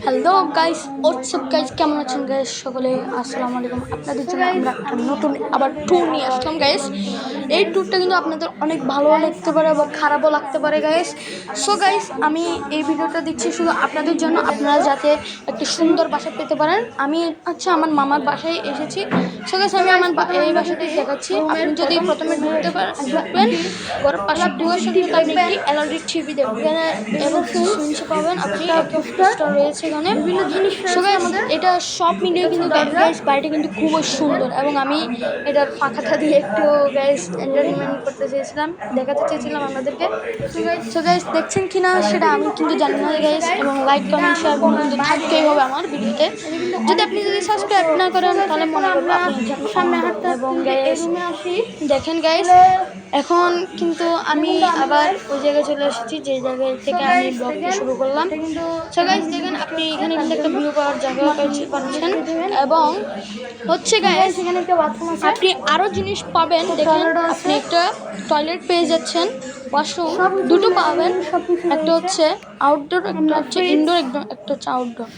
Hello guys, WhatsApp guys, কেমন আছেন guys? সকলে আসসালামু আলাইকুম। আপনাদের জন্য আমরা একটা নতুন আবার ট্যুর নিয়ে আসলাম গাইস। এই ট্যুরটা কিন্তু আপনাদের অনেক ভালো লাগতে পারে বা খারাপও লাগতে পারে গাইস। সো গাইস, আমি এই ভিডিওটা দিচ্ছি শুধু আপনাদের জন্য, আপনারা যাতে একটি সুন্দর বাসা পেতে পারেন। আমি আমার মামার বাসায় এসেছি। সো গাইস, আমি আমার এই বাসাটি দেখাচ্ছি। আপনি যদি প্রথমে ঢুকবেন, ঘরের পাশে ঢুকার সাথে আপনি একটি এলইডি টিভি দেখবেন এবং শুনতে পাবেন। আপনি রয়েছে এখানে বিভিন্ন জিনিস। আমাদের এটা সব মিলিয়ে কিন্তু গাইস বাড়িটা কিন্তু খুবই সুন্দর, এবং আমি এটার ফাঁকাটা দিয়ে একটু গাইস এন্টারটেনমেন্ট করতে চেয়েছিলাম, দেখাতে চেয়েছিলাম আপনাদেরকে। সো গাইস, দেখছেন কিনা সেটা আমি কিন্তু জানি না গাইস, এবং লাইক কমেন্ট শেয়ার কিন্তু থাকতেই হবে আমার ভিডিওতে। যদি সাবস্ক্রাইব না করেন তাহলে মনে করবো আপনি সামনে হাঁটতে। এবং গাইস দেখেন গাইস, এখন কিন্তু আমি আবার ওই জায়গায় চলে এসেছি যে জায়গায় থেকে আমি ব্লগটি শুরু করলাম। সো গাইস দেখেন, আপনি এখানে কিন্তু একটা ভিউ পাওয়ার জায়গা পাচ্ছেন, এবং হচ্ছে গাইস এখানে একটা বাথরুম আছে। আপনি আরও জিনিস পাবেন। দেখেন, আপনি একটা টয়লেট পেয়ে যাচ্ছেন, ওয়াশরুম দুটো পাবেন। একটা হচ্ছে আউটডোর, একটা হচ্ছে ইনডোর, একটা হচ্ছে আউটডোর।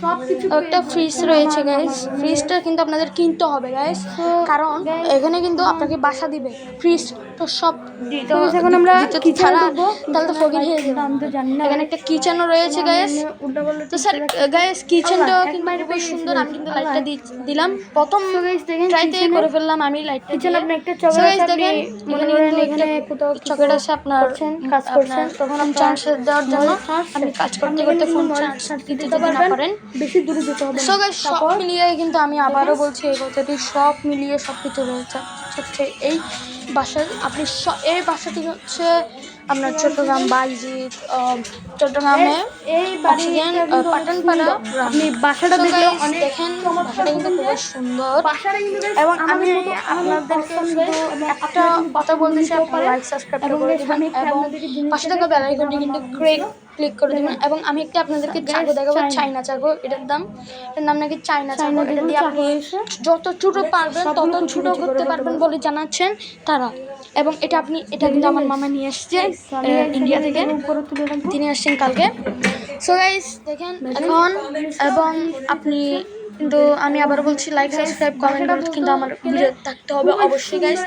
একটা ফ্রিজ রয়েছে গাইস। ফ্রিজটা কিন্তু আপনাদের কিনতে হবে গাইস, কারণ এখানে কিন্তু আপনাকে বাসা দিবে। ফ্রিজ তো সব এখন আমরা ছাড়া তাহলে তো ফকির হয়ে যাবে। আমি তো জানি না। এখানে একটা কিচেনও রয়েছে গাইস। তো স্যার গাইস, কিচেনটা কিন্তু খুবই সুন্দর। আমি কিন্তু লাইটটা দিলাম প্রথম ট্রাইতে করে ফেললাম আমি লাইটটা। কিচেন আপনি একটা চকলেট দেখেন, এখানে কোথাও চকলেট আছে, আপনার কাজ করছেন তখন আমি চার্জ দেওয়ার জন্য আমি কাজ করতে করতে ফোন চার্জ দিতে না পারেন, বেশি দূরে যেতে হবে। সো গাইস, সব মিলিয়ে কিন্তু আমি আবারও বলছি এই কথাটি, সব মিলিয়ে সব কিছু রয়েছে হচ্ছে এই বাসায়। আপনি এই বাসাটি হচ্ছে আপনার চট্টগ্রাম বাইজিৎ, চট্টগ্রামে এই পাঠানপাড়া। আপনি বাসাটা দেখলে অনেক দেখেন, বাসাটা কিন্তু খুবই সুন্দর। এবং আমি আপনাদেরকে একটা কথা বলতে চাই, আপনারা লাইক সাবস্ক্রাইব করে দেবেন এবং পাশে থাকা বেল আইকনটি কিন্তু ক্লিক করে দেবেন। এবং আমি একটা আপনাদেরকে চাকু দেখাবো, চাইনা চাকু। এটার নাম নাকি চাইনা চাকু। এটা দিয়ে আপনি যত ছোটো পারবেন তত ছোটো করতে পারবেন বলে জানাচ্ছেন তারা। এবং এটা কিন্তু আমার মামা নিয়ে এসছে ইন্ডিয়া থেকে, তিনি আসছেন কালকে। সো গাইস দেখেন এখন, এবং আপনি কিন্তু আমি আবার বলছি লাইক সাবস্ক্রাইব কমেন্ট কিন্তু আমার ভিডিও থাকতে হবে অবশ্যই গাইস।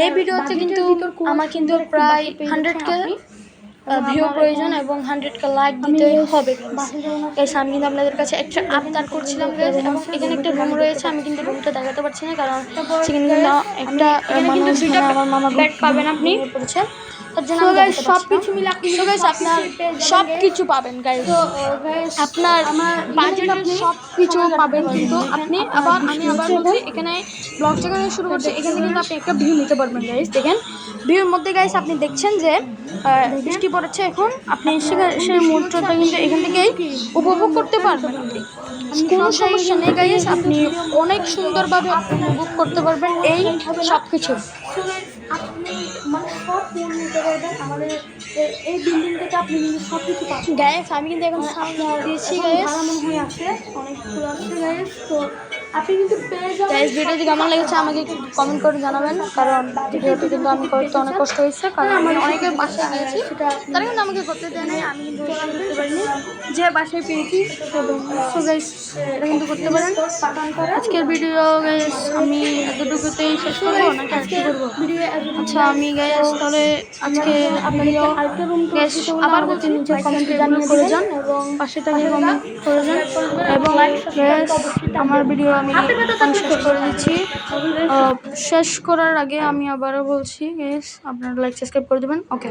এই ভিডিওতে কিন্তু আমার কিন্তু প্রায় 100K ভিউ প্রয়োজন এবং 100K লাইক দিতে হবে গাইস। আমি কিন্তু আপনাদের কাছে একটা আবদার করছিলাম গাইস। এবং এখানে একটা রুম রয়েছে, আমি কিন্তু রুমটা দেখাতে পারছি না, কারণ সেখানে কিন্তু একটা মানুষ আমার মামা বেড পাবেন আপনি পড়ছে, সবকিছু মিলে আপনি আপনার সবকিছু পাবেন গাইস। আপনার বাজেটের সবকিছু পাবেন কিন্তু আপনি। আমি আবার বলছি, এখানে ব্লগ থেকে শুরু করছি, এখানে কিন্তু আপনি একটা ভিউ নিতে পারবেন গাইস। দেখেন ভিউর মধ্যে গাইস আপনি দেখছেন যে বৃষ্টি পড়েছে, এখন আপনি সেই মুহূর্তটা কিন্তু এখান থেকেই উপভোগ করতে পারবেন। আপনি কোনো সমস্যা নেই গাইস, আপনি অনেক সুন্দরভাবে উপভোগ করতে পারবেন এই সব কিছু। আপনি মানে সব ফোন নিতে পারবেন আমাদের এই বিল্ডিং থেকে। আপনি কিন্তু সব কিছু পাচ্ছেন গাইস। আমি কিন্তু এখন দিয়েছি গাইস, হয়ে আছে অনেক ফুল আছে গাইস। তো আপনি কিন্তু পেয়ে যাবেন গাইস। ভিডিওটি কেমন লেগেছে আমাকে কমেন্ট করে জানাবেন, কারণ ভিডিওটি কিন্তু আমি করতে অনেক কষ্ট হয়েছে, কারণ আমি অনেকের বাসায় গিয়েছি, তারা কিন্তু আমাকে করতে দেয় নাই, আমি কিন্তু করতে পারিনি যে বাসায় পেয়েছি। এবং সো গাইস এটা কিন্তু করতে পারেন। আজকের ভিডিও গাইস আমি এতটুকুতেই শেষ করবো নাকি আজকে করবো? আচ্ছা আমি গাইস তাহলে আজকে ভিডিও গাইস আবার বলছি, নিচে কমেন্টে জানিয়ে করে যান এবং পাশে থেকে কমেন্ট করে যান। এবং গাইস আমার ভিডিও আমি শেষ করে দিচ্ছি। শেষ করার আগে আমি আবারও বলছি গাইস, আপনারা লাইক সাবস্ক্রাইব করে দেবেন। ওকে।